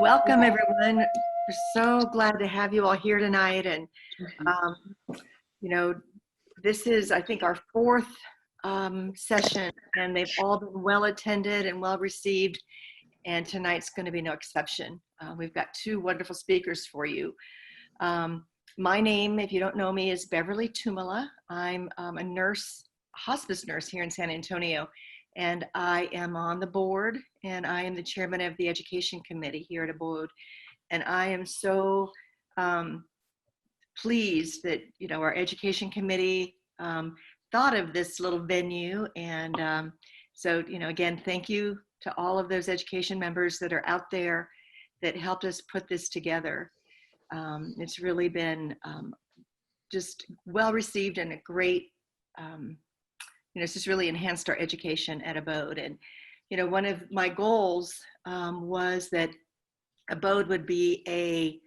Welcome, everyone. We're so glad to have you all here tonight. And, this is, I think, our fourth session, and they've all been well attended and well received. And tonight's going to be no exception. We've got two wonderful speakers for you. My name, if you don't know me, is Beverly Tumala. I'm a nurse, hospice nurse here in San Antonio. And I am on the board, and I am the chairman of the education committee here at ABODE. And I am so pleased that, our education committee thought of this little venue. And so, again, thank you to all of those education members that are out there that helped us put this together. It's really been just well received and a great, it's just really enhanced our education at ABODE. And, one of my goals was that ABODE would be a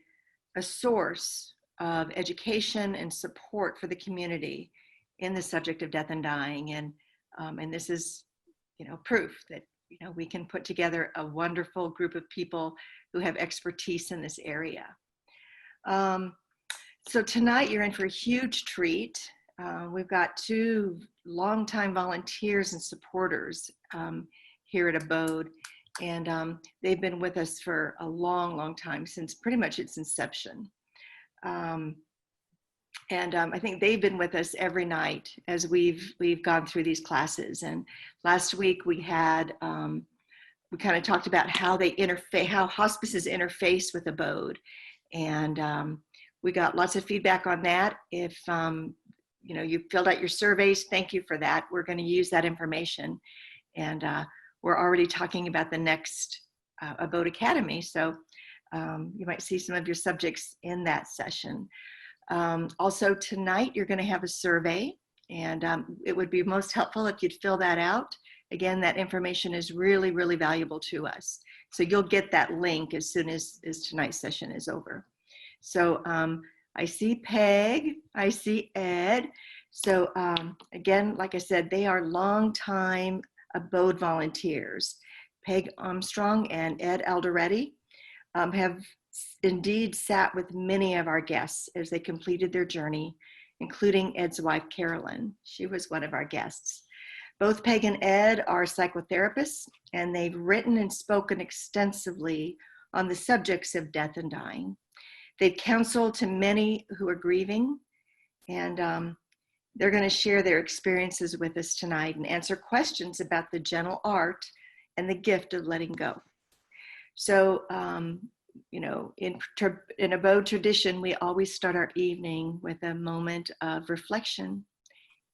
source of education and support for the community in the subject of death and dying. And this is, proof that, we can put together a wonderful group of people who have expertise in this area. So tonight you're in for a huge treat. We've got two longtime volunteers and supporters here at ABODE, and they've been with us for a long, long time, since pretty much its inception. I think they've been with us every night as we've gone through these classes. And last week we had we kind of talked about how how hospices interface with ABODE, and we got lots of feedback on that. If you filled out your surveys, thank you for that. We're going to use that information, and we're already talking about the next ABODE Academy, so you might see some of your subjects in that session. Also tonight you're going to have a survey, and it would be most helpful if you'd fill that out. Again, that information is really, really valuable to us, so you'll get that link as soon as tonight's session is over. So I see Peg, I see Ed. So again, like I said, they are longtime ABODE volunteers. Peg Armstrong and Ed Alderette have indeed sat with many of our guests as they completed their journey, including Ed's wife, Carolyn. She was one of our guests. Both Peg and Ed are psychotherapists, and they've written and spoken extensively on the subjects of death and dying. They've counseled to many who are grieving, and they're going to share their experiences with us tonight and answer questions about the gentle art and the gift of letting go. So, in ABODE tradition, we always start our evening with a moment of reflection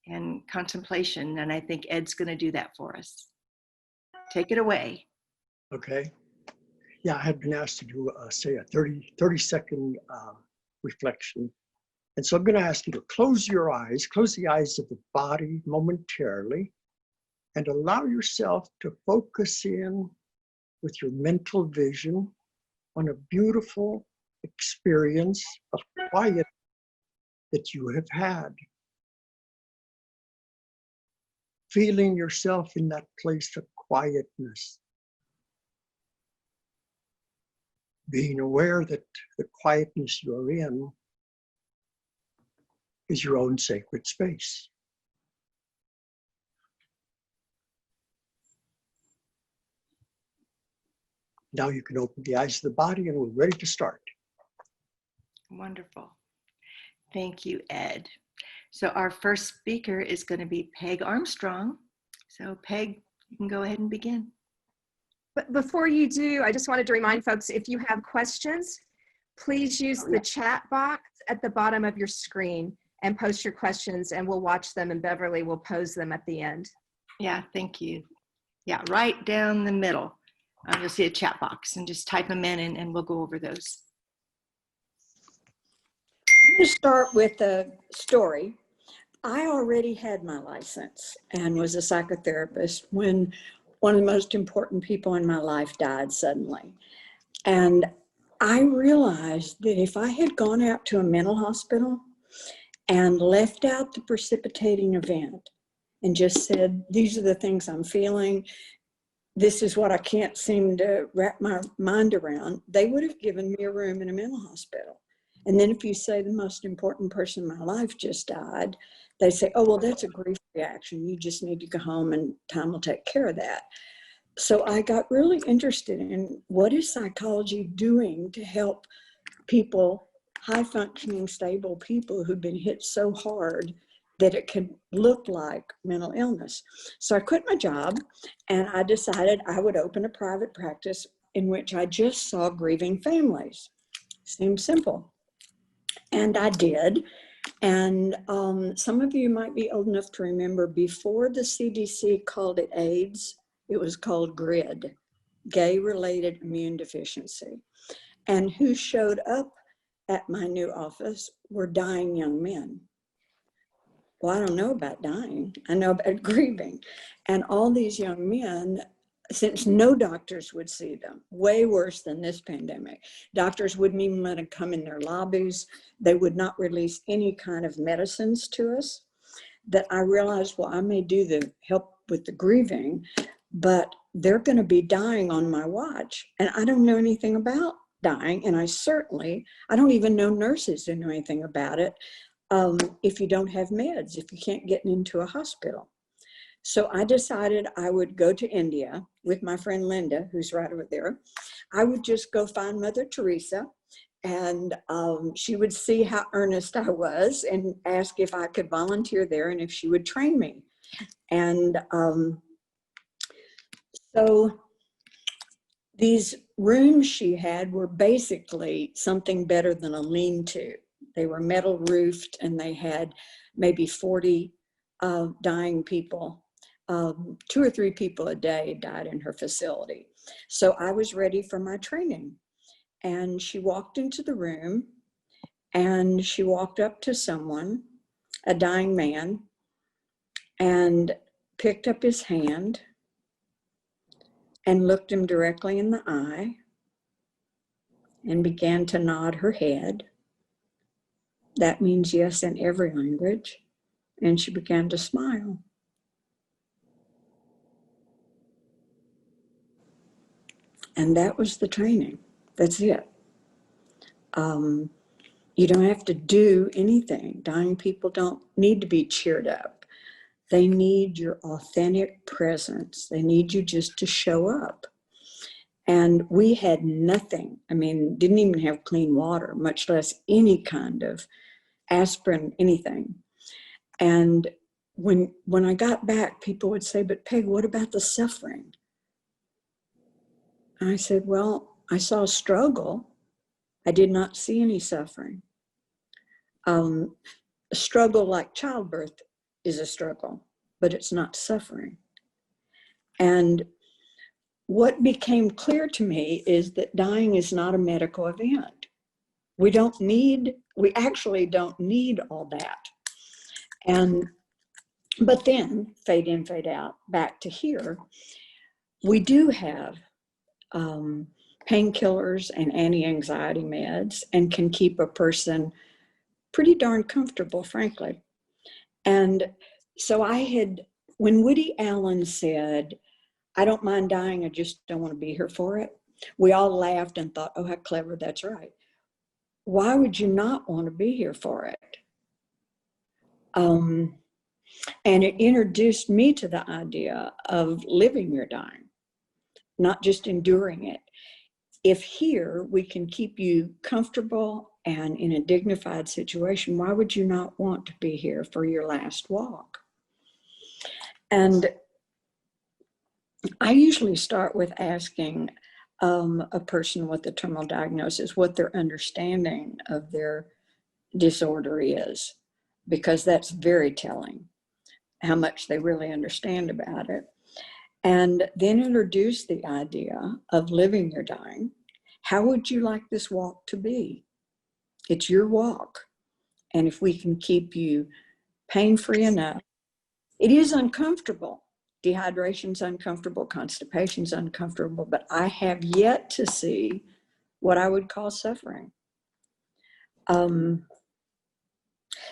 and contemplation, and I think Ed's going to do that for us. Take it away. Okay. Yeah, I had been asked to do, say, a 30-second reflection. And so I'm going to ask you to close your eyes, close the eyes of the body momentarily, and allow yourself to focus in with your mental vision on a beautiful experience of quiet that you have had. Feeling yourself in that place of quietness. Being aware that the quietness you're in is your own sacred space. Now you can open the eyes of the body, and we're ready to start. Wonderful. Thank you, Ed. So our first speaker is going to be Peg Armstrong. So Peg, you can go ahead and begin. But before you do, I just wanted to remind folks, if you have questions, please use the chat box at the bottom of your screen and post your questions, and we'll watch them, and Beverly will pose them at the end. Yeah, thank you. Yeah, right down the middle. You'll see a chat box, and just type them in, and we'll go over those. I'm going to start with a story. I already had my license and was a psychotherapist when one of the most important people in my life died suddenly. And I realized that if I had gone out to a mental hospital and left out the precipitating event and just said, these are the things I'm feeling, this is what I can't seem to wrap my mind around. They would have given me a room in a mental hospital. And then if you say the most important person in my life just died, they say, oh, well, that's a grief reaction. You just need to go home and time will take care of that. So I got really interested in what is psychology doing to help people, high functioning, stable people who've been hit so hard that it can look like mental illness. So I quit my job and I decided I would open a private practice in which I just saw grieving families. Seems simple. And I did. And some of you might be old enough to remember before the CDC called it AIDS, it was called GRID, Gay-Related Immune Deficiency. And who showed up at my new office were dying young men. Well, I don't know about dying. I know about grieving. And all these young men, since no doctors would see them, way worse than this pandemic. Doctors wouldn't even let them come in their lobbies. They would not release any kind of medicines to us. That I realized, well, I may do the help with the grieving, but they're going to be dying on my watch. And I don't know anything about dying. And I don't even know nurses who know anything about it. If you don't have meds, if you can't get into a hospital. So I decided I would go to India with my friend Linda, who's right over there. I would just go find Mother Teresa and she would see how earnest I was and ask if I could volunteer there and if she would train me. And so these rooms she had were basically something better than a lean-to. They were metal roofed and they had maybe 40 dying people. 2 or 3 people a day died in her facility. So I was ready for my training. And she walked into the room and she walked up to someone, a dying man, and picked up his hand and looked him directly in the eye and began to nod her head. That means yes in every language. And she began to smile. And that was the training. That's it. You don't have to do anything. Dying people don't need to be cheered up. They need your authentic presence. They need you just to show up. And we had nothing. I mean, didn't even have clean water, much less any kind of aspirin, anything. And when I got back, people would say, but Peg, what about the suffering? And I said, well, I saw struggle. I did not see any suffering. A struggle like childbirth is a struggle, but it's not suffering. And what became clear to me is that dying is not a medical event. We actually don't need all that. But then, fade in, fade out, back to here, we do have painkillers and anti-anxiety meds and can keep a person pretty darn comfortable, frankly. And so when Woody Allen said, I don't mind dying, I just don't want to be here for it, we all laughed and thought, oh, how clever, that's right. Why would you not want to be here for it? And it introduced me to the idea of living your dying, not just enduring it. If here we can keep you comfortable and in a dignified situation, why would you not want to be here for your last walk? And I usually start with asking a person with a terminal diagnosis what their understanding of their disorder is, because that's very telling, how much they really understand about it. And then introduce the idea of living your dying. How would you like this walk to be? It's your walk. And if we can keep you pain-free enough, it is uncomfortable. Dehydration's uncomfortable, constipation's uncomfortable, but I have yet to see what I would call suffering.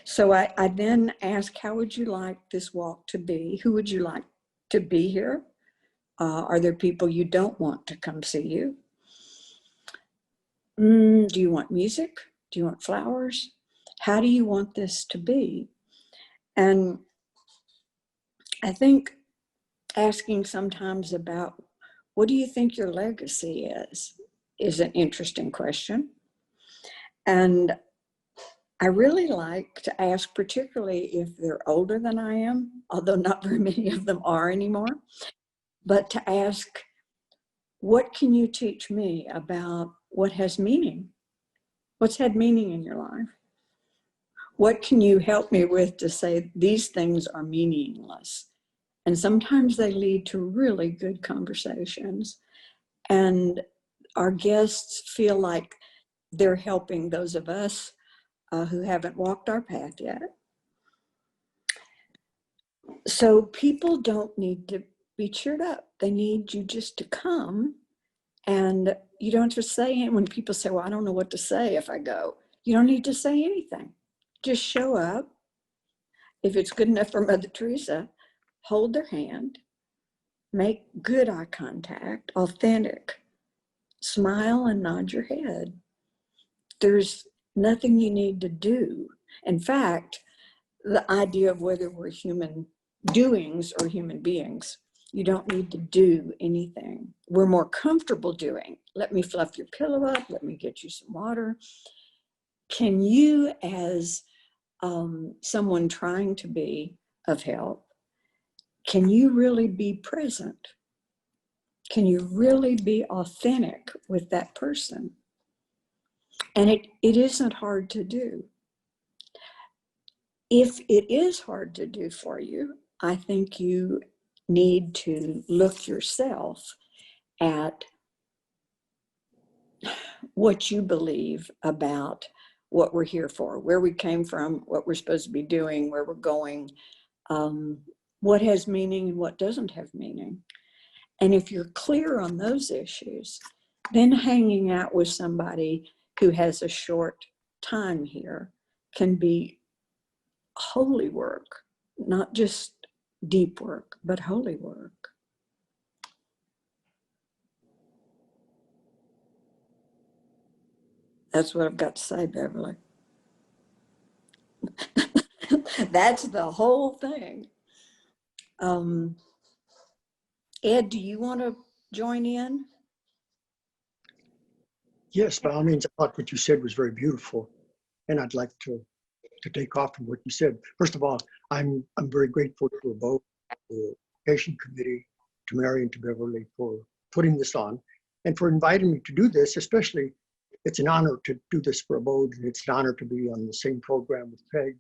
So I then ask, how would you like this walk to be? Who would you like to be here? Are there people you don't want to come see you? Do you want music? Do you want flowers? How do you want this to be? And I think asking sometimes about what do you think your legacy is an interesting question. And I really like to ask, particularly if they're older than I am, although not very many of them are anymore, but to ask, what can you teach me about what has meaning? What's had meaning in your life? What can you help me with to say these things are meaningless? And sometimes they lead to really good conversations. And our guests feel like they're helping those of us who haven't walked our path yet. So people don't need to be cheered up. They need you just to come. And you don't have to say it. When people say, well, I don't know what to say if I go, you don't need to say anything. Just show up. If it's good enough for Mother Teresa, hold their hand, make good eye contact, authentic, smile and nod your head. There's nothing you need to do. In fact, the idea of whether we're human doings or human beings, you don't need to do anything. We're more comfortable doing. Let me fluff your pillow up. Let me get you some water. Can you, as someone trying to be of help, can you really be present? Can you really be authentic with that person? And it isn't hard to do. If it is hard to do for you, I think you need to look yourself at what you believe about what we're here for, where we came from, what we're supposed to be doing, where we're going, what has meaning and what doesn't have meaning. And if you're clear on those issues, then hanging out with somebody who has a short time here can be holy work, not just deep work, but holy work. That's what I've got to say, Beverly. That's the whole thing. Ed, do you want to join in? Yes, by all means. I thought what you said was very beautiful, and I'd like to take off from what you said. First of all, I'm very grateful to both the patient committee, to Mary and to Beverly for putting this on and for inviting me to do this. Especially, it's an honor to do this for ABODE, and it's an honor to be on the same program with Peg,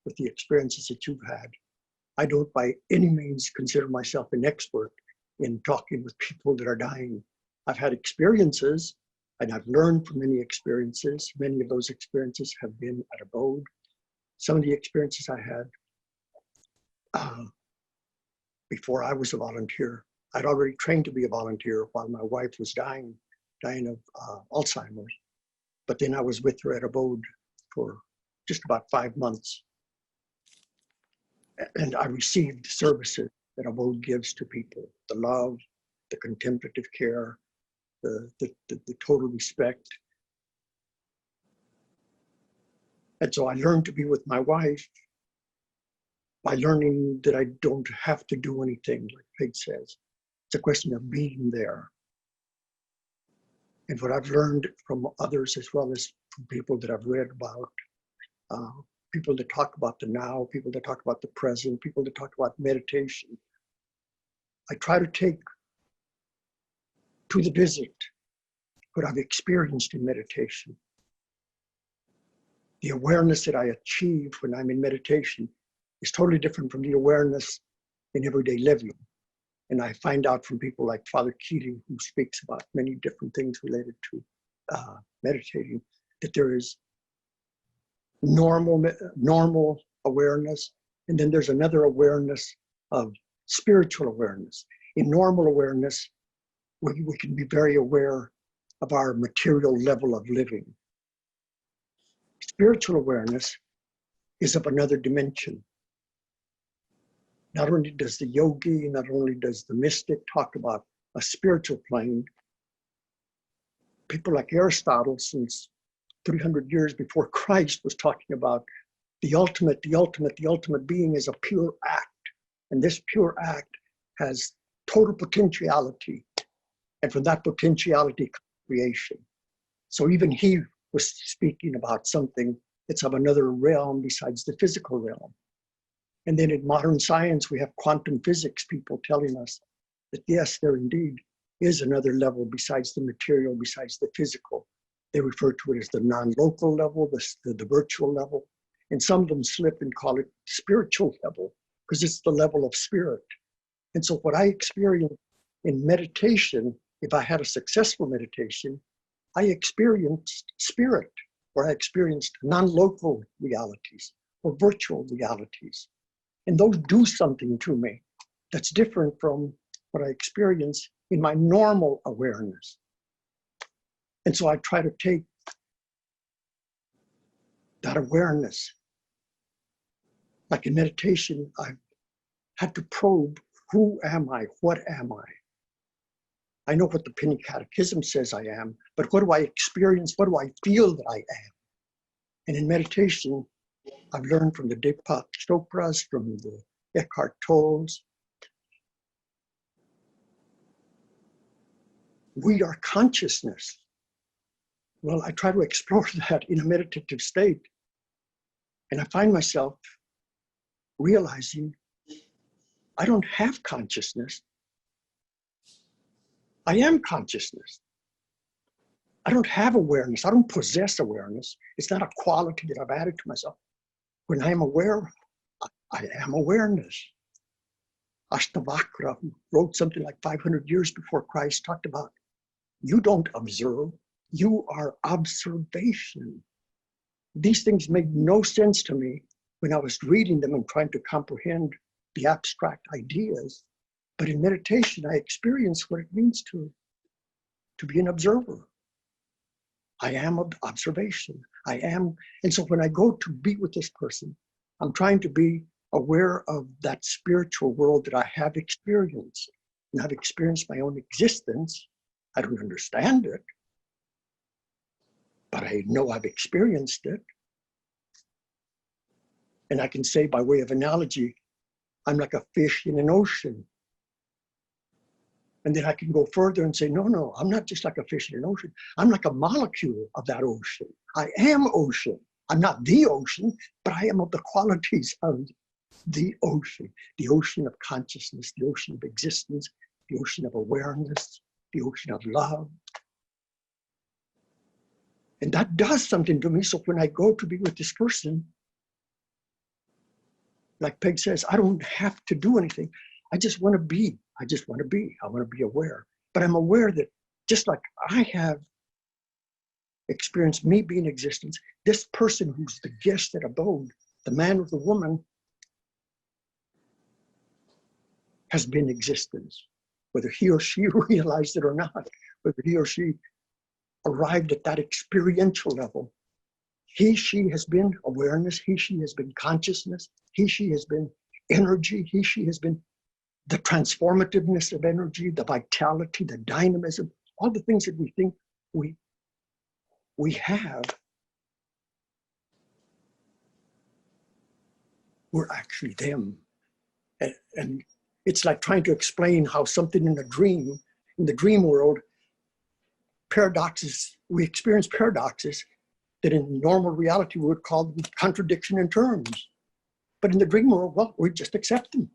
with the experiences that you've had. I don't by any means consider myself an expert in talking with people that are dying. I've had experiences, and I've learned from many experiences. Many of those experiences have been at ABODE. Some of the experiences I had before I was a volunteer, I'd already trained to be a volunteer while my wife was dying of Alzheimer's. But then I was with her at ABODE for just about 5 months. And I received the services that ABODE gives to people, the love, the contemplative care, the total respect. And so I learned to be with my wife by learning that I don't have to do anything, like Peg says. It's a question of being there. And what I've learned from others, as well as from people that I've read about, people that talk about the now, people that talk about the present, people that talk about meditation, I try to take to the visit what I've experienced in meditation. The awareness that I achieve when I'm in meditation is totally different from the awareness in everyday living. And I find out from people like Father Keating, who speaks about many different things related to meditating, that there is normal awareness, and then there's another awareness of spiritual awareness. In normal awareness, we can be very aware of our material level of living. Spiritual awareness is of another dimension. Not only does the yogi, not only does the mystic talk about a spiritual plane, people like Aristotle, since 300 years before Christ, was talking about the ultimate being is a pure act. And this pure act has total potentiality. And from that potentiality comes creation. So even he was speaking about something that's of another realm besides the physical realm. And then in modern science, we have quantum physics people telling us that yes, there indeed is another level besides the material, besides the physical. They refer to it as the non-local level, the virtual level. And some of them slip and call it spiritual level because it's the level of spirit. And so what I experienced in meditation, if I had a successful meditation, I experienced spirit, or I experienced non-local realities or virtual realities. And those do something to me that's different from what I experience in my normal awareness. And so I try to take that awareness. Like in meditation, I had to probe, who am I? What am I? I know what the Penny Catechism says I am, but what do I experience? What do I feel that I am? And in meditation, I've learned from the Deepak Chopras, from the Eckhart Tolles, we are consciousness. Well, I try to explore that in a meditative state. And I find myself realizing I don't have consciousness. I am consciousness. I don't have awareness. I don't possess awareness. It's not a quality that I've added to myself. When I am aware, I am awareness. Ashtavakra, who wrote something like 500 years before Christ, talked about, you don't observe, you are observation. These things made no sense to me when I was reading them and trying to comprehend the abstract ideas. But in meditation, I experience what it means to be an observer. I am observation. I am. And so when I go to be with this person, I'm trying to be aware of that spiritual world that I have experienced. And I've experienced my own existence. I don't understand it, but I know I've experienced it. And I can say, by way of analogy, I'm like a fish in an ocean. And then I can go further and say, no, I'm not just like a fish in an ocean. I'm like a molecule of that ocean. I am ocean. I'm not the ocean, but I am of the qualities of the ocean of consciousness, the ocean of existence, the ocean of awareness, the ocean of love. And that does something to me. So when I go to be with this person, like Peg says, I don't have to do anything. I just want to be. I just want to be. I want to be aware. But I'm aware that just like I have experienced me being existence, this person who's the guest at abode, the man or the woman, has been existence. Whether he or she realized it or not, whether he or she arrived at that experiential level, he, she has been awareness, he, she has been consciousness, he, she has been energy, he, she has been the transformativeness of energy, the vitality, the dynamism, all the things that we think we have, we're actually them. And it's like trying to explain how something in the dream world, paradoxes, we experience paradoxes that in normal reality we would call them contradiction in terms. But in the dream world, well, we just accept them.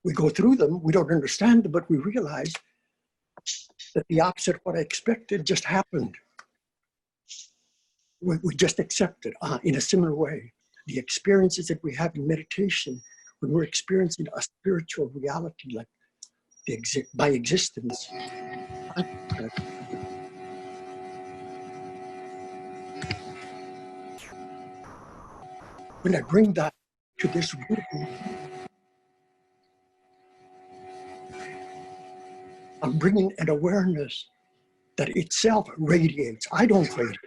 We go through them, we don't understand them, but we realize that the opposite of what I expected just happened. We just accept it in a similar way. The experiences that we have in meditation, when we're experiencing a spiritual reality like by existence, when I bring that to this room, I'm bringing an awareness that itself radiates. I don't radiate.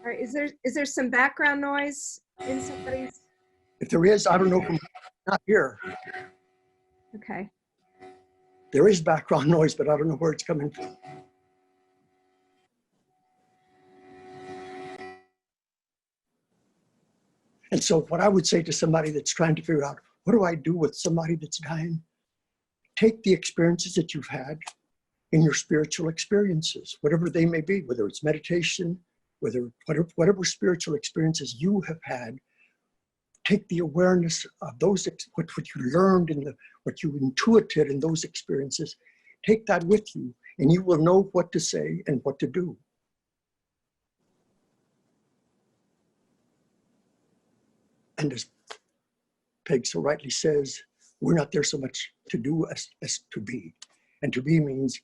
All right, is there some background noise in somebody's? If there is, I don't know from not here. Okay. There is background noise, but I don't know where it's coming from. And so what I would say to somebody that's trying to figure out, what do I do with somebody that's dying? Take the experiences that you've had in your spiritual experiences, whatever they may be, whether it's meditation, whatever spiritual experiences you have had, take the awareness of those, what you learned and what you intuited in those experiences, take that with you, and you will know what to say and what to do. And as Peg so rightly says, we're not there so much to do as to be. And to be means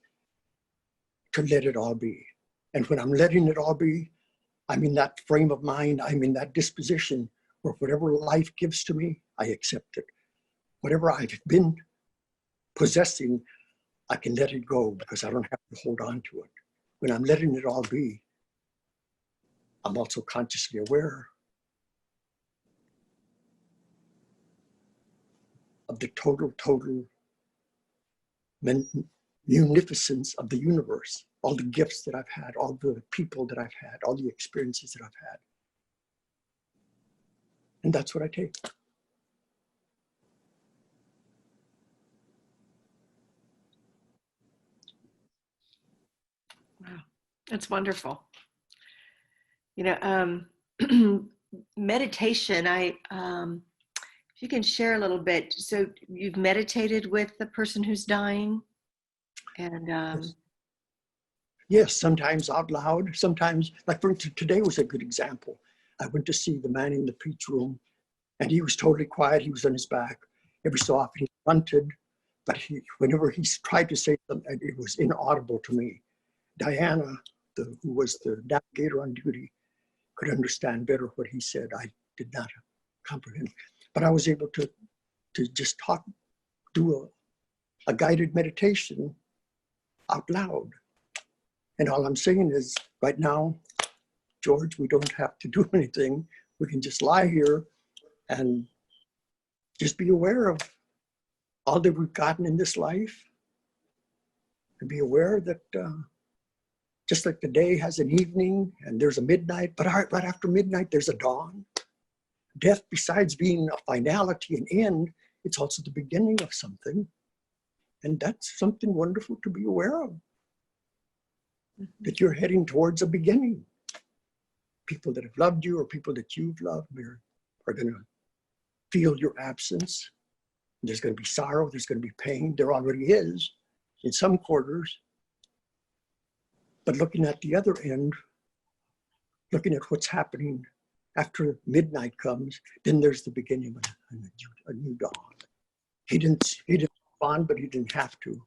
to let it all be. And when I'm letting it all be, I'm in that frame of mind, I'm in that disposition where whatever life gives to me, I accept it. Whatever I've been possessing, I can let it go because I don't have to hold on to it. When I'm letting it all be, I'm also consciously aware of the total munificence of the universe, all the gifts that I've had, all the people that I've had, all the experiences that I've had. And that's what I take. Wow, that's wonderful. You know, meditation, if you can share a little bit. So you've meditated with the person who's dying, and Yes, sometimes out loud, sometimes, like for instance, today was a good example. I went to see the man in the peach room, and he was totally quiet. He was on his back. Every so often he grunted, but whenever he tried to say something, it was inaudible to me. Diana, who was the navigator on duty, could understand better what he said. I did not comprehend, but I was able to just do a guided meditation out loud. And all I'm saying is, right now, George, we don't have to do anything. We can just lie here and just be aware of all that we've gotten in this life, and be aware that just like the day has an evening and there's a midnight, but right after midnight, there's a dawn. Death, besides being a finality and end, it's also the beginning of something. And that's something wonderful to be aware of, that you're heading towards a beginning. People that have loved you or people that you've loved are going to feel your absence. There's going to be sorrow, there's going to be pain. There already is in some quarters. But looking at the other end, looking at what's happening after midnight comes, then there's the beginning of a new dawn. He didn't respond, but he didn't have to.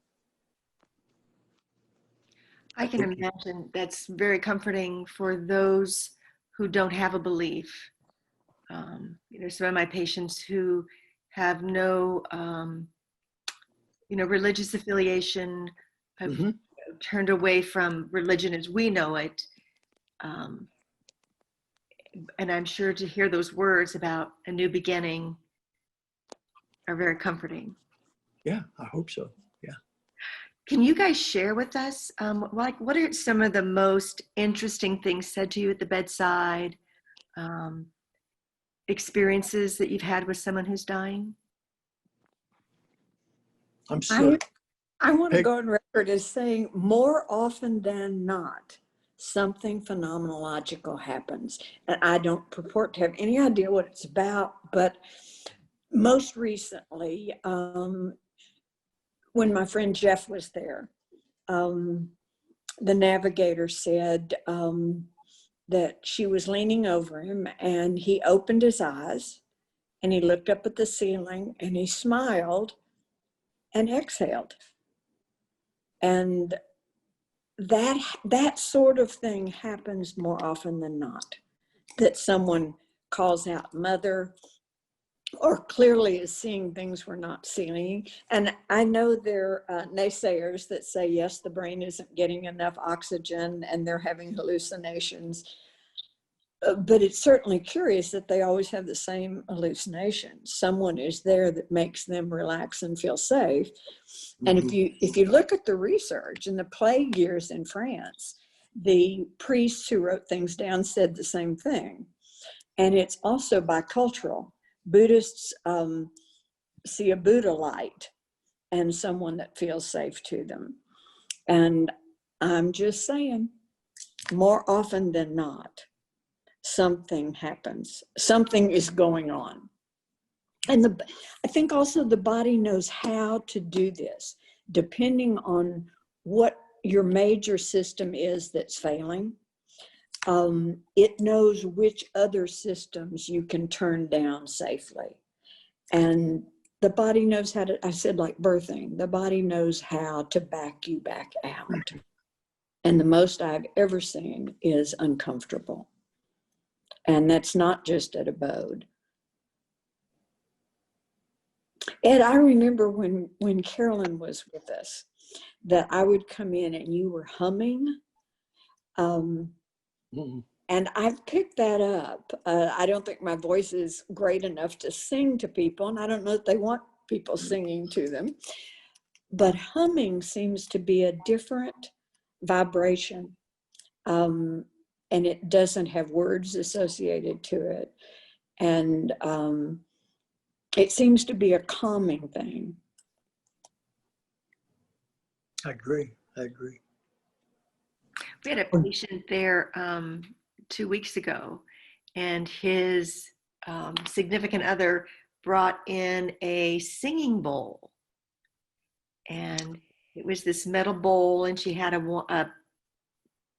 I can imagine that's very comforting for those who don't have a belief. You know, some of my patients who have no, religious affiliation, have turned away from religion as we know it. And I'm sure to hear those words about a new beginning are very comforting. Yeah, I hope so. Yeah. Can you guys share with us, what are some of the most interesting things said to you at the bedside, experiences that you've had with someone who's dying? I'm sorry. I want to go on record as saying more often than not, something phenomenological happens. And I don't purport to have any idea what it's about, but most recently, when my friend Jeff was there, the navigator said that she was leaning over him and he opened his eyes and he looked up at the ceiling and he smiled and exhaled. And that sort of thing happens more often than not, that someone calls out mother or clearly is seeing things we're not seeing. And I know there are naysayers that say, yes, the brain isn't getting enough oxygen and they're having hallucinations. but it's certainly curious that they always have the same hallucinations. Someone is there that makes them relax and feel safe. And if you look at the research in the plague years in France, the priests who wrote things down said the same thing. And it's also bicultural. Buddhists see a Buddha light and someone that feels safe to them. And I'm just saying, more often than not, something happens. Something is going on. And I think also the body knows how to do this, depending on what your major system is that's failing. It knows which other systems you can turn down safely. And the body knows how to, I said like birthing, the body knows how to back you back out. And the most I've ever seen is uncomfortable. And that's not just at ABODE. Ed, I remember when Carolyn was with us, that I would come in and you were humming. And I've picked that up. I don't think my voice is great enough to sing to people, and I don't know that they want people singing to them. But humming seems to be a different vibration, and it doesn't have words associated to it. And it seems to be a calming thing. I agree. We had a patient there 2 weeks ago, and his significant other brought in a singing bowl. And it was this metal bowl, and she had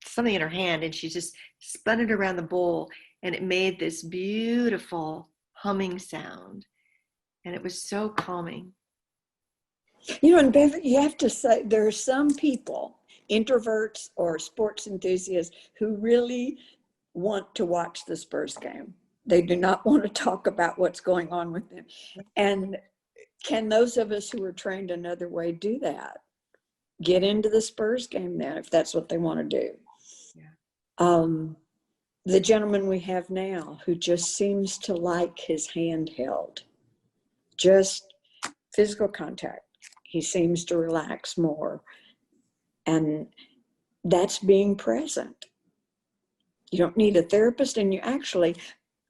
something in her hand, and she just spun it around the bowl, and it made this beautiful humming sound. And it was so calming. You know, and Bev, you have to say, there are some people, introverts or sports enthusiasts, who really want to watch the Spurs game. They do not want to talk about what's going on with them. And can those of us who are trained another way do that? Get into the Spurs game then, if that's what they want to do. Yeah. The gentleman we have now, who just seems to like his hand held, just physical contact, he seems to relax more. And that's being present. You don't need a therapist, and you actually,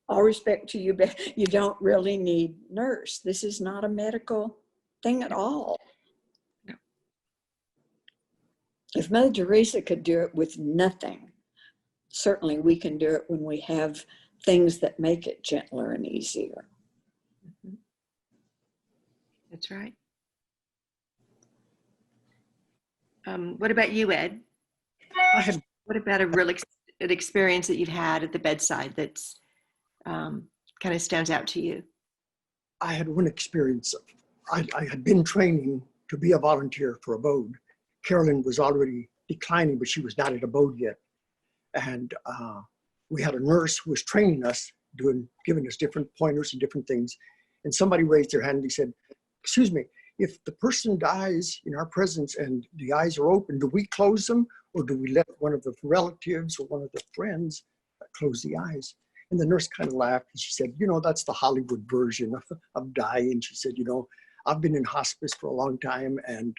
all respect to you, but you don't really need nurse. This is not a medical thing at all. No. If Mother Teresa could do it with nothing, certainly we can do it when we have things that make it gentler and easier. That's right. What about you, Ed? What about a real an experience that you've had at the bedside that's kind of stands out to you? I had one experience. I had been training to be a volunteer for ABODE. Carolyn was already declining, but she was not at ABODE yet. And we had a nurse who was training us, giving us different pointers and different things. And somebody raised their hand and he said, "Excuse me, if the person dies in our presence and the eyes are open, do we close them, or do we let one of the relatives or one of the friends close the eyes?" And the nurse kind of laughed and she said, "You know, that's the Hollywood version of dying." She said, "You know, I've been in hospice for a long time, and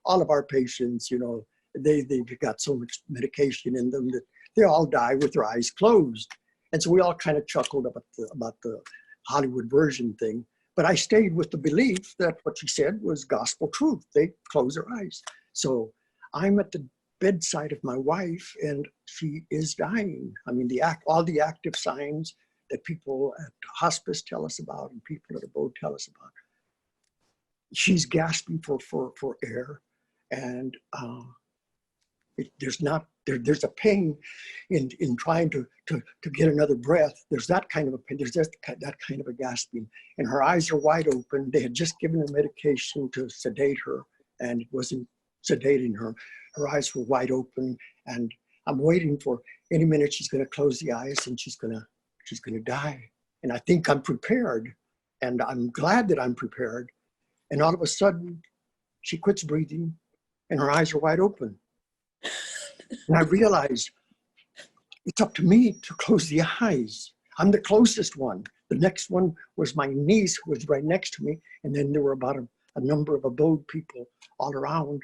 all of our patients, you know, they've got so much medication in them that they all die with their eyes closed." And so we all kind of chuckled about the Hollywood version thing. But I stayed with the belief that what she said was gospel truth. They close their eyes. So I'm at the bedside of my wife, and she is dying. I mean, all the active signs that people at hospice tell us about and people at ABODE tell us about. She's gasping for air, and there's a pain in trying to get another breath. There's that kind of a pain. There's just that kind of a gasping, and her eyes are wide open. They had just given her medication to sedate her, and it wasn't sedating her. Her eyes were wide open, and I'm waiting for any minute she's going to close the eyes and she's going to die. And I think I'm prepared, and I'm glad that I'm prepared. And all of a sudden, she quits breathing, and her eyes are wide open. And I realized it's up to me to close the eyes. I'm the closest one. The next one was my niece, who was right next to me. And then there were about a number of ABODE people all around.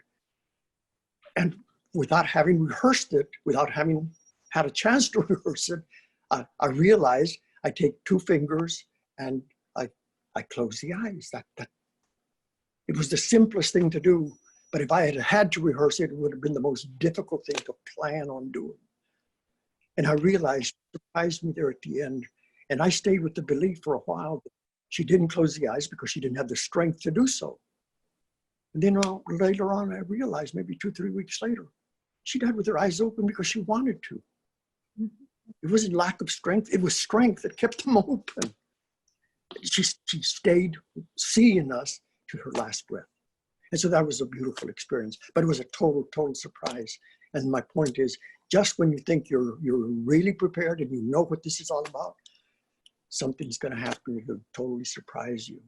And without having rehearsed it, without having had a chance to rehearse it, I realized I take 2 fingers and I close the eyes. It was the simplest thing to do. But if I had had to rehearse it, it would have been the most difficult thing to plan on doing. And I realized, it surprised me there at the end. And I stayed with the belief for a while that she didn't close the eyes because she didn't have the strength to do so. And then later on, I realized, maybe 2-3 weeks later, she died with her eyes open because she wanted to. It wasn't lack of strength. It was strength that kept them open. She stayed seeing us to her last breath. And so that was a beautiful experience, but it was a total surprise. And my point is, just when you think you're really prepared and you know what this is all about, something's going to happen to totally surprise you.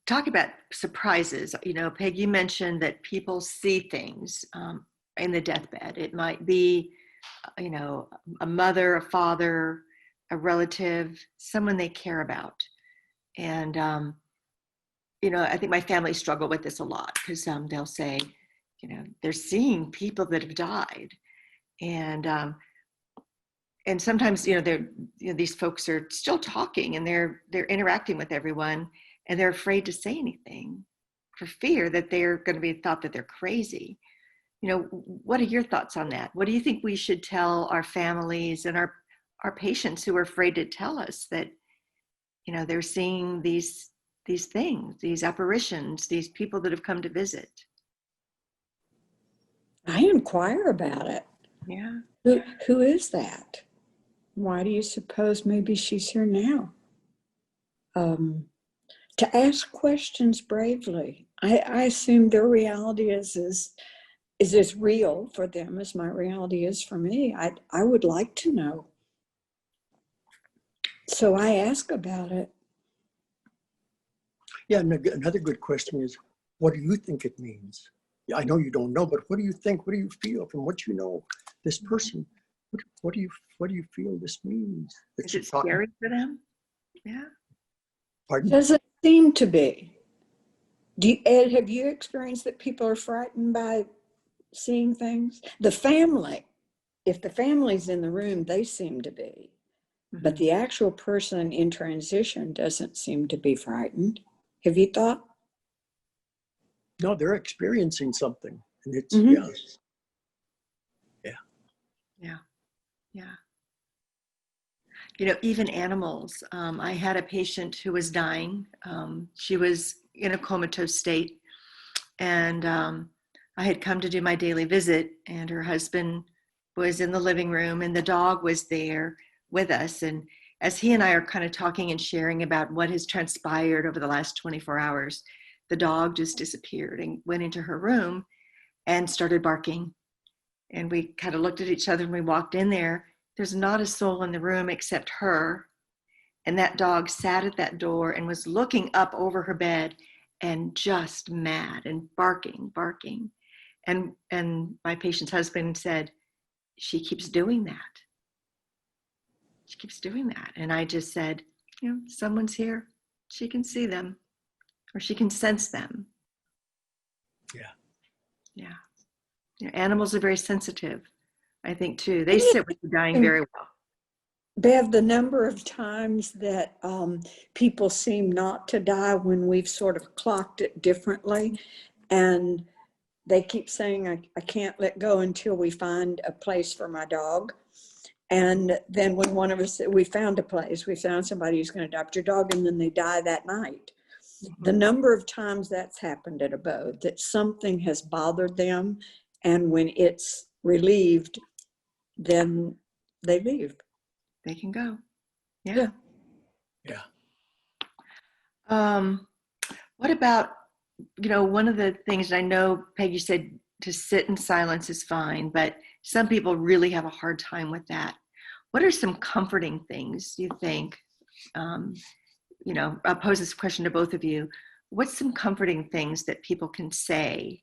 Talk about surprises. You know, Peg, you mentioned that people see things in the deathbed. It might be, you know, a mother, a father, a relative, someone they care about. And, you know, I think my family struggle with this a lot because they'll say, you know, they're seeing people that have died. And sometimes, you know, these folks are still talking and they're interacting with everyone and they're afraid to say anything for fear that they're going to be thought that they're crazy. You know, what are your thoughts on that? What do you think we should tell our families and our patients who are afraid to tell us that, you know, they're seeing these things, these apparitions, these people that have come to visit? I inquire about it. Yeah. Who is that? Why do you suppose maybe she's here now? To ask questions bravely. I assume their reality is as real for them as my reality is for me. I would like to know. So I ask about it. Yeah, and another good question is, what do you think it means? I know you don't know, but what do you think? What do you feel from what you know this person? What do you feel this means? Is it scary for them? Yeah. Pardon? Doesn't seem to be. Ed, have you experienced that people are frightened by seeing things? The family, if the family's in the room, they seem to be. But the actual person in transition doesn't seem to be frightened. Have you thought? No, they're experiencing something. And it's, Yeah. You know, even animals. I had a patient who was dying. She was in a comatose state. And I had come to do my daily visit, and her husband was in the living room, and the dog was there with us. And as he and I are kind of talking and sharing about what has transpired over the last 24 hours, the dog just disappeared and went into her room and started barking. And we kind of looked at each other and we walked in there. There's not a soul in the room except her. And that dog sat at that door and was looking up over her bed and just mad and barking. And my patient's husband said, she keeps doing that. She keeps doing that. And I just said, you know, someone's here. She can see them or she can sense them. Yeah. You know, animals are very sensitive, I think, too. They sit with the dying very well. Bev, the number of times that people seem not to die when we've sort of clocked it differently, and they keep saying, I can't let go until we find a place for my dog. And then when one of us, we found a place, we found somebody who's going to adopt your dog, and then they die that night. The number of times that's happened at ABODE, that something has bothered them, and when it's relieved, then they leave. They can go. Yeah. What about, you know, one of the things I know, Peggy said to sit in silence is fine, but some people really have a hard time with that. What are some comforting things you think, you know, I'll pose this question to both of you. What's some comforting things that people can say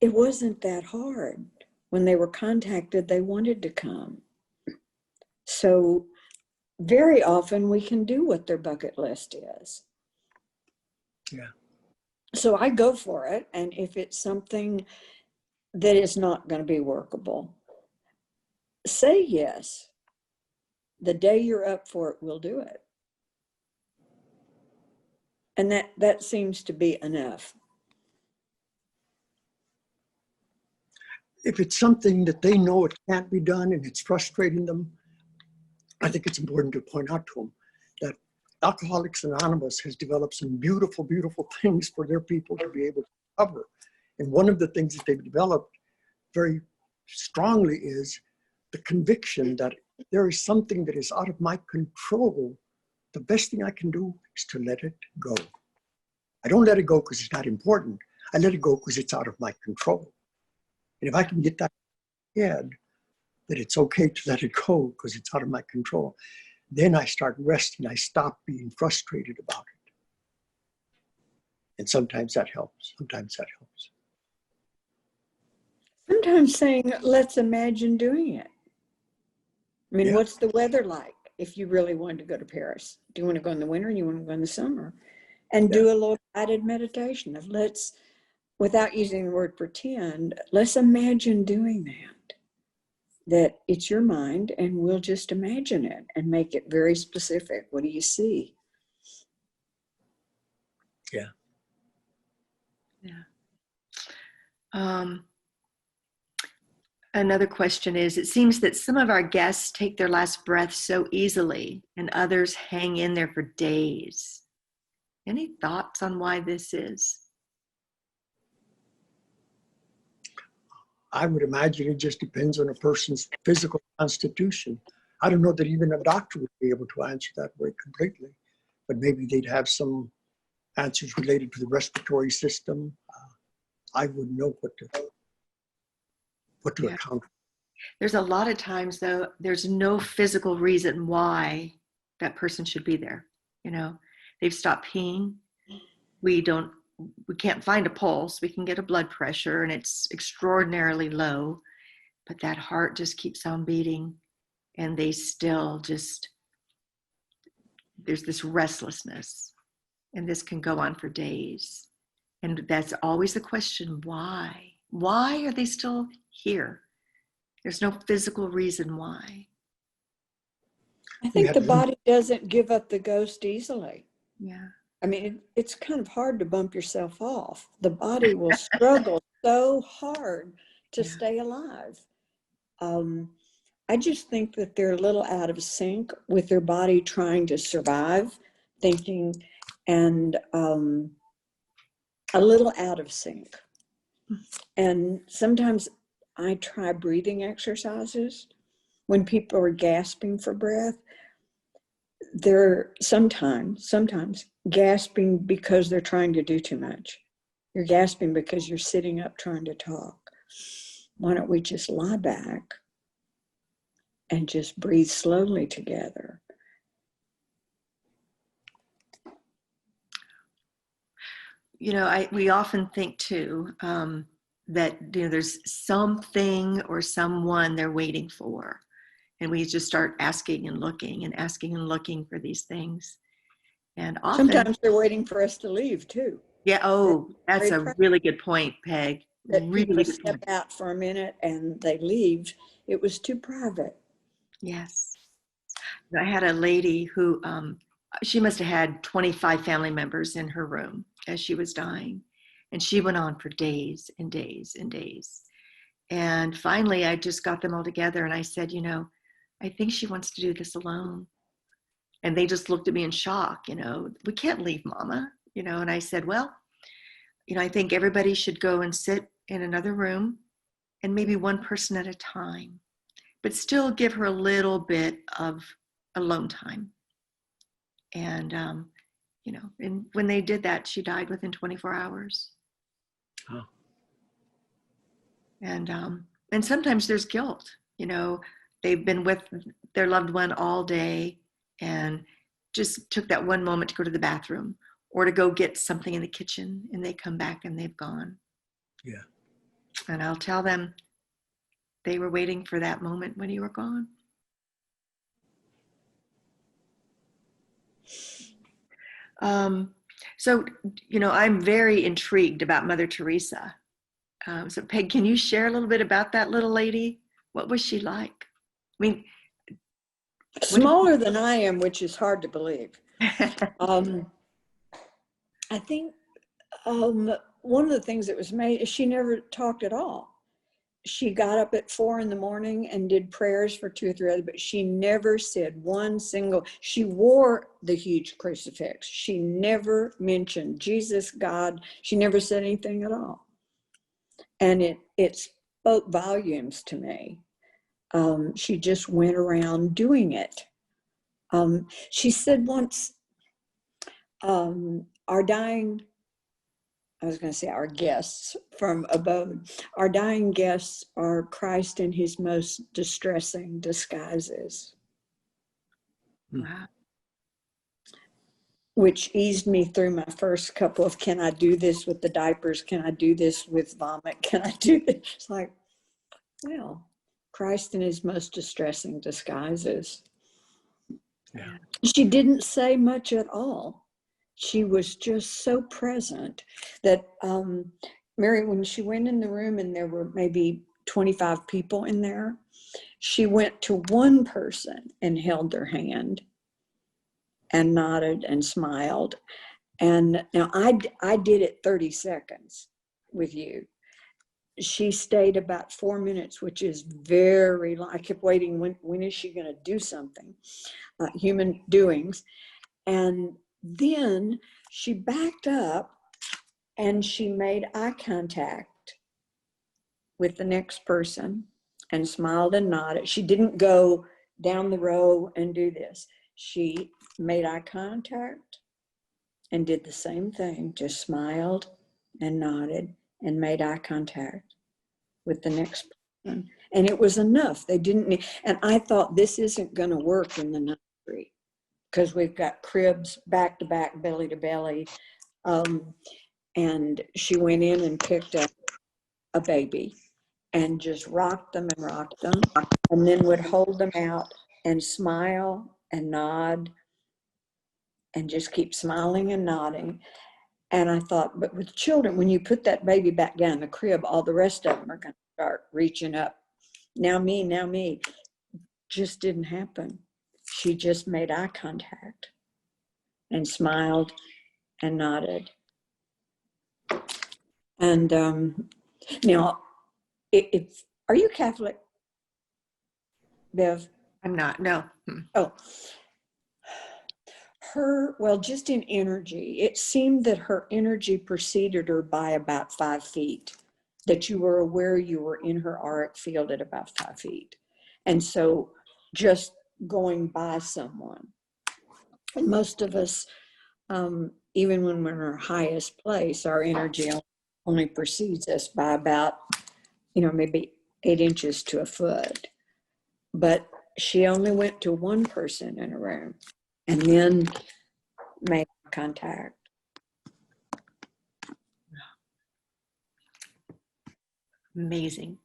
it wasn't that hard. When they were contacted, they wanted to come. So very often we can do what their bucket list is. Yeah. So I go for it. And if it's something that is not going to be workable, say yes. The day you're up for it, we'll do it. And that seems to be enough. If it's something that they know it can't be done and it's frustrating them, I think it's important to point out to them that Alcoholics Anonymous has developed some beautiful, beautiful things for their people to be able to cover. And one of the things that they've developed very strongly is the conviction that there is something that is out of my control. The best thing I can do is to let it go. I don't let it go because it's not important. I let it go because it's out of my control. And if I can get that in my head, that it's okay to let it go because it's out of my control, then I start resting. I stop being frustrated about it. And sometimes that helps. Sometimes that helps. Sometimes saying, let's imagine doing it. I mean, Yeah. what's the weather like if you really wanted to go to Paris? Do you want to go in the winter or you want to go in the summer? And do a little guided meditation of let's, without using the word pretend, let's imagine doing that. That it's your mind and we'll just imagine it and make it very specific. What do you see? Yeah. Yeah. Another question is, it seems that some of our guests take their last breath so easily and others hang in there for days. Any thoughts on why this is? I would imagine it just depends on a person's physical constitution. I don't know that even a doctor would be able to answer that very completely, but maybe they'd have some answers related to the respiratory system. I wouldn't know what to account for. There's a lot of times, though, there's no physical reason why that person should be there. You know, they've stopped peeing. We can't find a pulse. We can get a blood pressure and it's extraordinarily low, but that heart just keeps on beating and they still just, there's this restlessness, and this can go on for days. And that's always the question, why? Why are they still here? There's no physical reason why. I think the body doesn't give up the ghost easily. Yeah. I mean, it's kind of hard to bump yourself off. The body will struggle so hard to stay alive. I just think that they're a little out of sync with their body trying to survive, thinking, and a little out of sync. And sometimes I try breathing exercises. When people are gasping for breath, they're sometimes gasping because they're trying to do too much. You're gasping because you're sitting up trying to talk. Why don't we just lie back and just breathe slowly together? You know, we often think too that there's something or someone they're waiting for, and we just start asking and looking for these things. And often, sometimes they're waiting for us to leave too. Yeah. Oh, that's a really good point, Peg. That really people good step point. out for a minute and they leave. It was too private. Yes. I had a lady who, she must have had 25 family members in her room as she was dying. And she went on for days and days and days. And finally, I just got them all together and I said, you know, I think she wants to do this alone. And they just looked at me in shock, you know, we can't leave Mama, you know. And I said, well, you know, I think everybody should go and sit in another room and maybe one person at a time, but still give her a little bit of alone time. And, you know, and when they did that, she died within 24 hours. Oh. And sometimes there's guilt, you know, they've been with their loved one all day and just took that one moment to go to the bathroom or to go get something in the kitchen, and they come back and they've gone. Yeah. And I'll tell them they were waiting for that moment when you were gone. So, I'm very intrigued about Mother Teresa. So Peg, can you share a little bit about that little lady? What was she like? I mean, Smaller than I am, which is hard to believe. I think one of the things that was made is she never talked at all. She got up at 4 a.m. and did prayers for 2 or 3 others, but she never said one single, she wore the huge crucifix. She never mentioned Jesus, God. She never said anything at all. And it spoke volumes to me. She just went around doing it. She said once, our guests from ABODE, our dying guests are Christ in his most distressing disguises. wow. Which eased me through my first couple of, can I do this with the diapers? Can I do this with vomit? Can I do this? It's like, well, Christ in his most distressing disguises. Yeah. She didn't say much at all. She was just so present that Mary, when she went in the room and there were maybe 25 people in there, she went to one person and held their hand and nodded and smiled. And now I did it 30 seconds with you. She stayed about 4 minutes, which is very long. I kept waiting, when is she going to do something? Human doings. And then she backed up and she made eye contact with the next person and smiled and nodded. She didn't go down the row and do this. She made eye contact and did the same thing, just smiled and nodded and made eye contact with the next person. And it was enough. They didn't need, and I thought, this isn't going to work in the nursery because we've got cribs back to back, belly to belly. And she went in and picked up a baby and just rocked them and then would hold them out and smile and nod and just keep smiling and nodding. And I thought, but with children, when you put that baby back down in the crib, all the rest of them are going to start reaching up. Now me. Just didn't happen. She just made eye contact and smiled and nodded. And now, are you Catholic, Bev? I'm not, no. Oh. Just in energy, it seemed that her energy preceded her by about 5 feet, that you were aware you were in her auric field at about 5 feet. And so just going by someone, and most of us, even when we're in our highest place, our energy only precedes us by about, maybe 8 inches to a foot. But she only went to one person in a room and then made contact. Amazing.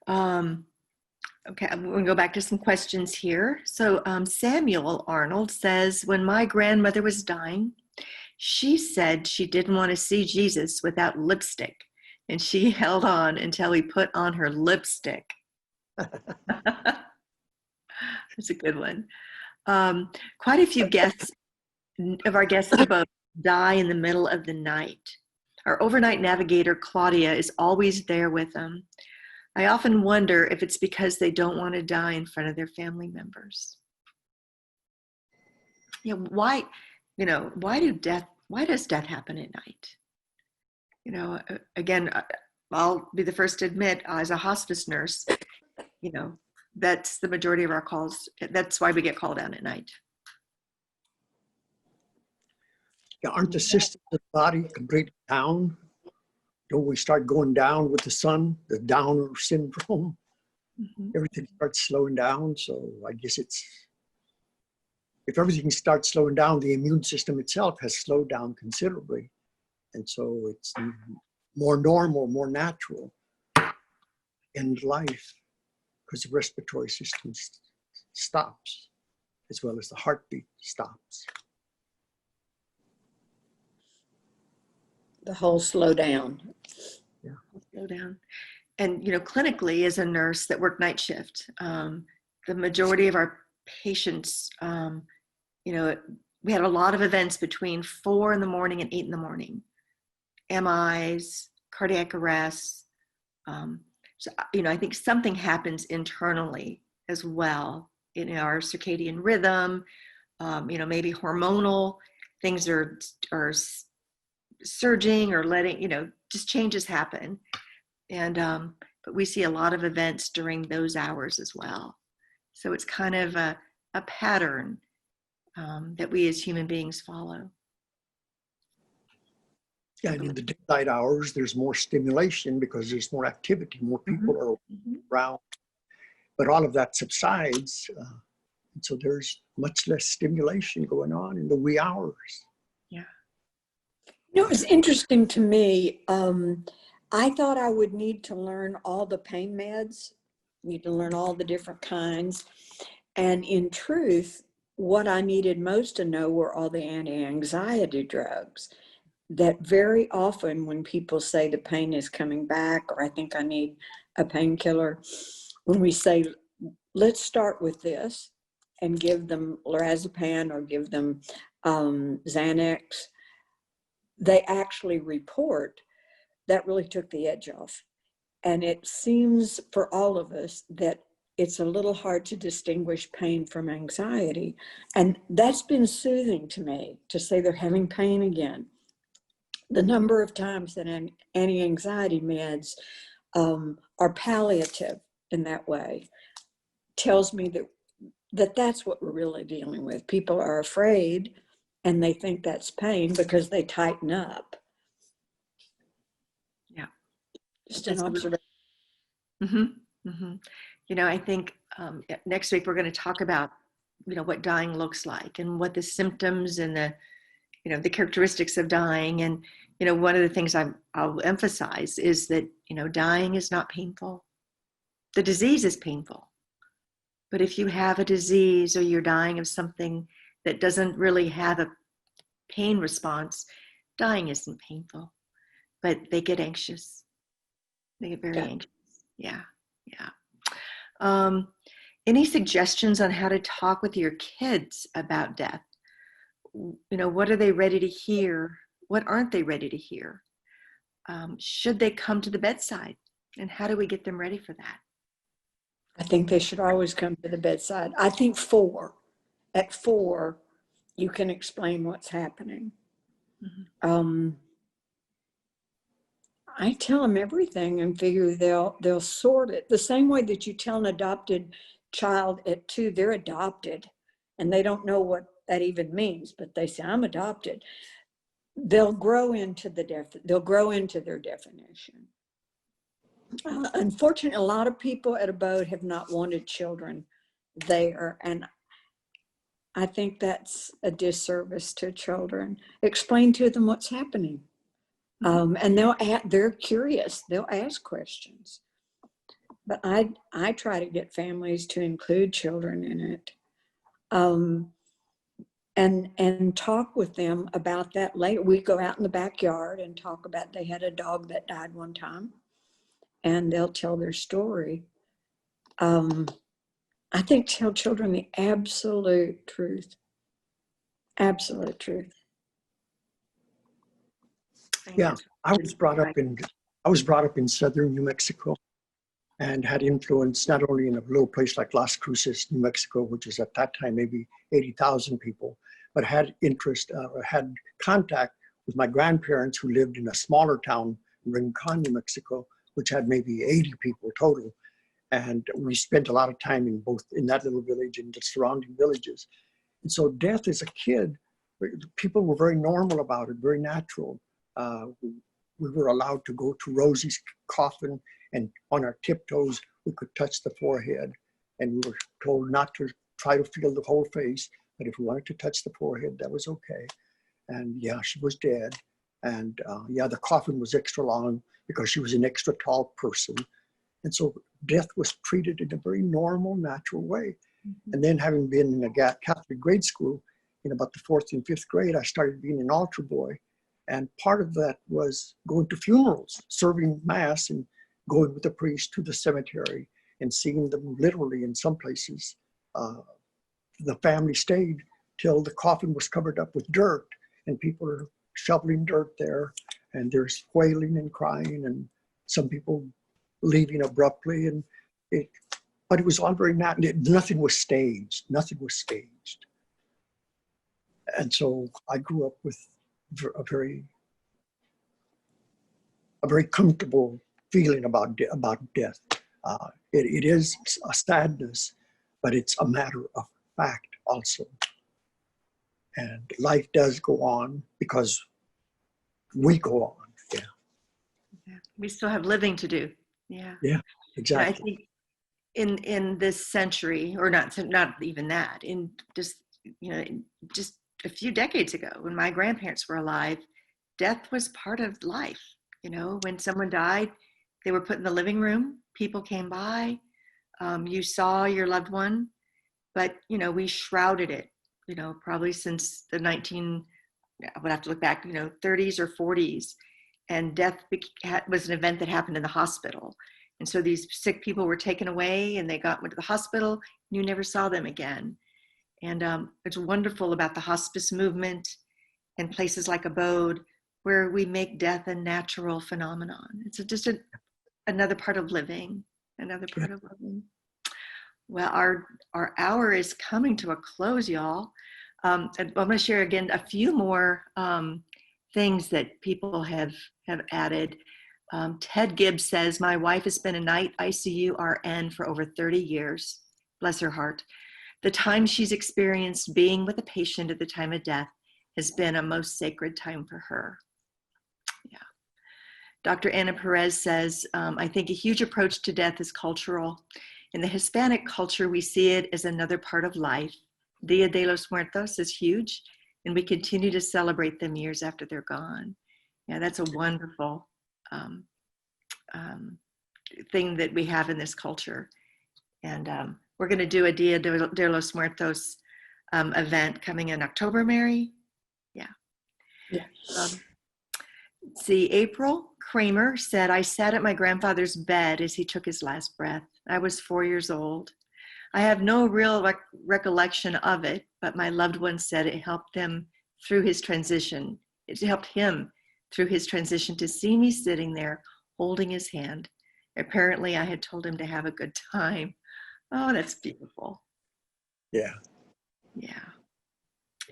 Okay, I'm going to go back to some questions here. So Samuel Arnold says, when my grandmother was dying, she said she didn't want to see Jesus without lipstick, and she held on until he put on her lipstick. That's a good one. Quite a few of our guests at ABODE die in the middle of the night. Our overnight navigator, Claudia, is always there with them. I often wonder if it's because they don't want to die in front of their family members. Why does death happen at night? Again, I'll be the first to admit, as a hospice nurse, that's the majority of our calls. That's why we get called out at night. Yeah, aren't the systems of the body completely down? Don't we start going down with the sun, the Downer syndrome? Mm-hmm. Everything starts slowing down. So I guess if everything starts slowing down, the immune system itself has slowed down considerably. And so it's more normal, more natural end life because the respiratory system stops, as well as the heartbeat stops. The whole slow down. Yeah. Slow down. And, you know, clinically, as a nurse that worked night shift, the majority of our patients, you know, we had a lot of events between 4 in the morning and 8 in the morning. MIs, cardiac arrests. So, you know, I think something happens internally as well in our circadian rhythm. You know, maybe hormonal things are surging or letting, you know, just changes happen. And, but we see a lot of events during those hours as well. So it's kind of a pattern that we as human beings follow. Yeah, and in the daylight hours, there's more stimulation because there's more activity, more people are around. But all of that subsides. And so there's much less stimulation going on in the wee hours. Yeah. You know, it's interesting to me. I thought I would need to learn all the pain meds, need to learn all the different kinds. And in truth, what I needed most to know were all the anti-anxiety drugs. That very often when people say the pain is coming back, or I think I need a painkiller, when we say, let's start with this and give them lorazepam or give them Xanax, they actually report that really took the edge off. And it seems for all of us that it's a little hard to distinguish pain from anxiety. And that's been soothing to me, to say they're having pain again. The number of times that anti-anxiety meds are palliative in that way tells me that that's what we're really dealing with. People are afraid and they think that's pain because they tighten up. Yeah. Just an observation. You know, I think next week we're going to talk about, you know, what dying looks like and what the symptoms and the, you know, the characteristics of dying. And, you know, one of the things I'll emphasize is that, you know, dying is not painful. The disease is painful. But if you have a disease or you're dying of something that doesn't really have a pain response, dying isn't painful. But they get anxious. They get very anxious. Yeah. Any suggestions on how to talk with your kids about death? You know, what are they ready to hear? What aren't they ready to hear? Should they come to the bedside? And how do we get them ready for that? I think they should always come to the bedside. I think at 4, you can explain what's happening. I tell them everything and figure they'll sort it the same way that you tell an adopted child at 2 they're adopted and they don't know what that even means, but they say I'm adopted. They'll grow into their definition. Unfortunately, a lot of people at ABODE have not wanted children there, and I think that's a disservice to children. Explain to them what's happening. And they're curious. They'll ask questions. But I try to get families to include children in it, and talk with them about that later. We go out in the backyard and talk about, they had a dog that died one time, and they'll tell their story. I think tell children the absolute truth. Absolute truth. Yeah, I was brought up in southern New Mexico and had influence not only in a little place like Las Cruces, New Mexico, which is at that time maybe 80,000 people, but had interest or had contact with my grandparents who lived in a smaller town in Rincon, New Mexico, which had maybe 80 people total. And we spent a lot of time in that little village and the surrounding villages. And so death as a kid, people were very normal about it, very natural. We were allowed to go to Rosie's coffin, and on our tiptoes, we could touch the forehead. And we were told not to try to feel the whole face, but if we wanted to touch the forehead, that was okay. And yeah, she was dead. And yeah, the coffin was extra long because she was an extra tall person. And so death was treated in a very normal, natural way. And then having been in a Catholic grade school, in about the 4th and 5th grade, I started being an altar boy. And part of that was going to funerals, serving Mass, and going with the priest to the cemetery and seeing them literally in some places. The family stayed till the coffin was covered up with dirt, and people are shoveling dirt there, and there's wailing and crying, and some people leaving abruptly. But it was all very natural. Nothing was staged. Nothing was staged. And so I grew up with a very comfortable feeling about death. It is a sadness, but it's a matter of fact also. And life does go on because we go on. Yeah. Yeah. We still have living to do. Yeah. Yeah, exactly. And I think in this century, or not even that, in just just a few decades ago, when my grandparents were alive, death was part of life. When someone died, they were put in the living room. People came by. You saw your loved one, but we shrouded it. Probably since the I would have to look back, 30s or 40s, and death was an event that happened in the hospital. And so these sick people were taken away, and they went to the hospital, and you never saw them again. And it's wonderful about the hospice movement and places like ABODE, where we make death a natural phenomenon. It's just another part of living, Well, our hour is coming to a close, y'all. I'm going to share again a few more things that people have added. Ted Gibbs says, my wife has been a night ICU RN for over 30 years. Bless her heart. The time she's experienced being with a patient at the time of death has been a most sacred time for her. Yeah. Dr. Ana Perez says, I think a huge approach to death is cultural. In the Hispanic culture, we see it as another part of life. Dia de los Muertos is huge, and we continue to celebrate them years after they're gone. Yeah, that's a wonderful thing that we have in this culture. And we're going to do a Dia de los Muertos event coming in October, Mary. Yeah. Yeah. See, April Kramer said, I sat at my grandfather's bed as he took his last breath. I was 4 years old. I have no real recollection of it, but my loved one said it helped him through his transition. It helped him through his transition to see me sitting there holding his hand. Apparently, I had told him to have a good time. Oh, that's beautiful. Yeah. Yeah.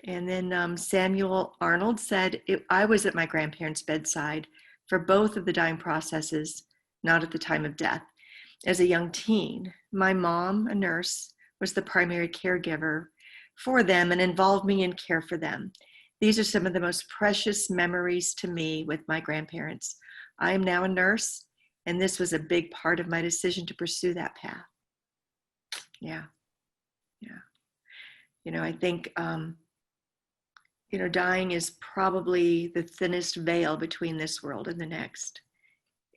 And then Samuel Arnold said, I was at my grandparents' bedside for both of the dying processes, not at the time of death. As a young teen, my mom, a nurse, was the primary caregiver for them and involved me in care for them. These are some of the most precious memories to me with my grandparents. I am now a nurse, and this was a big part of my decision to pursue that path. Yeah. Yeah. I think, dying is probably the thinnest veil between this world and the next.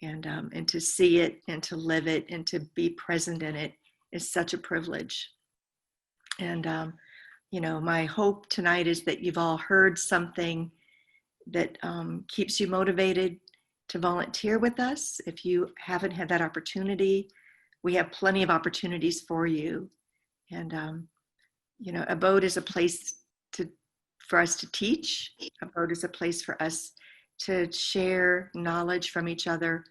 And to see it and to live it and to be present in it is such a privilege. And, my hope tonight is that you've all heard something that keeps you motivated to volunteer with us. If you haven't had that opportunity, we have plenty of opportunities for you. And, ABODE is a place for us to teach. ABODE is a place for us to share knowledge from each other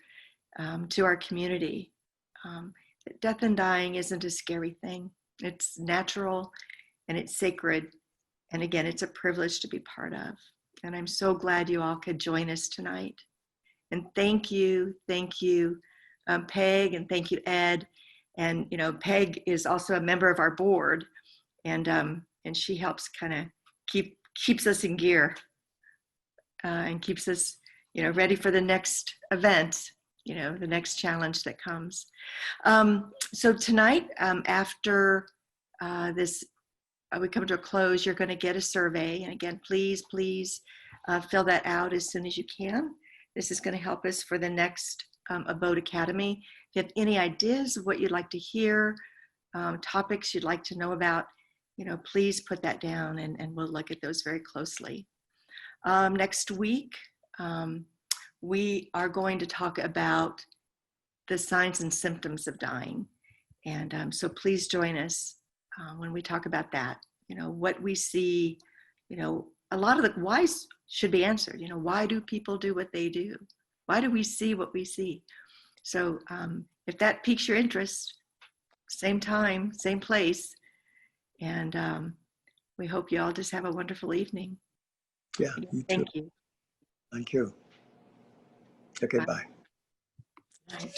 to our community. Death and dying isn't a scary thing. It's natural and it's sacred. And again, it's a privilege to be part of. And I'm so glad you all could join us tonight. And thank you, Peg, and thank you, Ed. And Peg is also a member of our board, and she helps kind of keeps us in gear and keeps us ready for the next event, the next challenge that comes. So tonight, after this, we come to a close, you're going to get a survey. And again, please fill that out as soon as you can. This is going to help us for the next ABODE Academy. If you have any ideas of what you'd like to hear, topics you'd like to know about, please put that down and we'll look at those very closely. Next week, we are going to talk about the signs and symptoms of dying. And so please join us when we talk about that. What we see, a lot of the whys should be answered. Why do people do what they do? Why do we see what we see? So if that piques your interest, same time, same place. And we hope you all just have a wonderful evening. Yeah, you Thank too. you. Thank you. Okay, Bye. bye. Bye.